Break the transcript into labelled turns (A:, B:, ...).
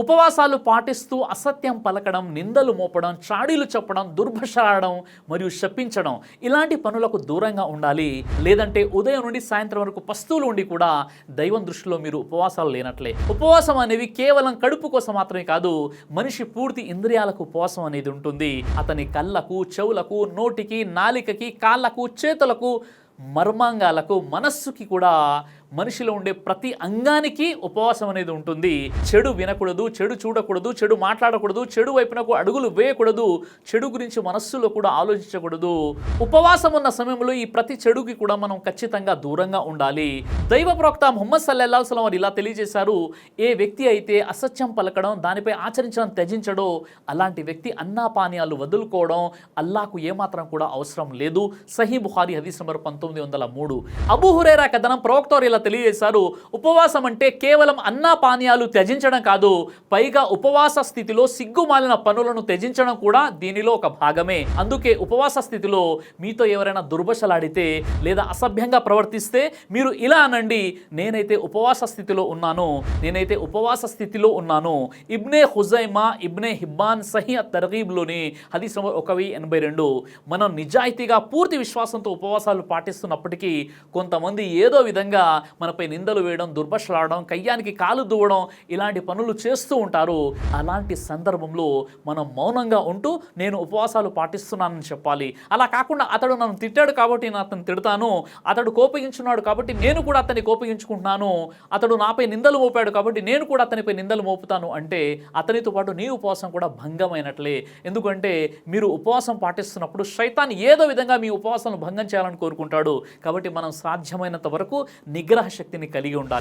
A: ఉపవాసాలు పాటిస్తూ అసత్యం పలకడం, నిందలు మోపడం, చాడీలు చెప్పడం, దుర్భాషలాడడం మరియు శపించడం ఇలాంటి పనులకు దూరంగా ఉండాలి. లేదంటే ఉదయం నుండి సాయంత్రం వరకు పస్తులు ఉండి కూడా దైవం దృష్టిలో మీరు ఉపవాసాలు లేనట్లే. ఉపవాసం అనేవి కేవలం కడుపు కోసం మాత్రమే కాదు, మనిషి పూర్తి ఇంద్రియాలకు ఉపవాసం అనేది ఉంటుంది. అతని కళ్ళకు, చెవులకు, నోటికి, నాలికకి, కాళ్ళకు, చేతులకు, మర్మాంగాలకు, మనస్సుకి కూడా మనిషిలో ఉండే ప్రతి అంగానికి ఉపవాసం అనేది ఉంటుంది. చెడు వినకూడదు, చెడు చూడకూడదు, చెడు మాట్లాడకూడదు, చెడు వైపునకు అడుగులు వేయకూడదు, చెడు గురించి మనస్సులో కూడా ఆలోచించకూడదు. ఉపవాసం ఉన్న సమయంలో ఈ ప్రతి చెడుకి కూడా మనం ఖచ్చితంగా దూరంగా ఉండాలి. దైవ ప్రవక్త ముహమ్మద్ సల్లల్లాహు అలైహి వసల్లం వారు ఇలా తెలియజేశారు, ఏ వ్యక్తి అయితే అసత్యం పలకడం, దానిపై ఆచరించడం త్యజించడో అలాంటి వ్యక్తి అన్నాపానీయాలు వదులుకోవడం అల్లాహకు ఏమాత్రం కూడా అవసరం లేదు. సహీ బుఖారీ హదీస్ నంబర్ 1903. అబూ హురైరా కథనం ప్రవక్త వారు ఇలా తెలియజేశారు, ఉపవాసం అంటే కేవలం అన్నాపానీయాలు త్యజించడం కాదు, పైగా ఉపవాస స్థితిలో సిగ్గుమాలిన పనులను త్యజించడం కూడా దీనిలో ఒక భాగమే. అందుకే ఉపవాస స్థితిలో మీతో ఎవరైనా దుర్భషలాడితే లేదా అసభ్యంగా ప్రవర్తిస్తే మీరు ఇలా అనండి, నేనైతే ఉపవాస స్థితిలో ఉన్నాను, నేనైతే ఉపవాస స్థితిలో ఉన్నాను. ఇబ్నే హుజైమా, ఇబ్నే హిబ్బాన్ సహీ తర్గీబ్లోని హదీస్ నంబర్ 1082. మనం నిజాయితీగా పూర్తి విశ్వాసంతో ఉపవాసాలు పాటిస్తున్నప్పటికీ కొంతమంది ఏదో విధంగా మనపై నిందలు వేయడం, దుర్భాషలాడడం, కయ్యానికి కాలు దువ్వడం ఇలాంటి పనులు చేస్తూ ఉంటారు. అలాంటి సందర్భంలో మనం మౌనంగా ఉంటూ నేను ఉపవాసాలు పాటిస్తున్నానని చెప్పాలి. అలా కాకుండా అతడు నన్ను తిట్టాడు కాబట్టి నేను అతను తిడతాను, అతడు కోపగించున్నాడు కాబట్టి నేను కూడా అతన్ని కోపగించుకుంటున్నాను, అతడు నాపై నిందలు మోపాడు కాబట్టి నేను కూడా అతనిపై నిందలు మోపుతాను అంటే అతనితో పాటు నీ ఉపవాసం కూడా భంగమైనట్లే. ఎందుకంటే మీరు ఉపవాసం పాటిస్తున్నప్పుడు శైతాన్ ఏదో విధంగా మీ ఉపవాసాలను భంగం చేయాలని కోరుకుంటాడు. కాబట్టి మనం సాధ్యమైనంత వరకు నిగ్రహ శక్తిని కలిగి ఉండాలి.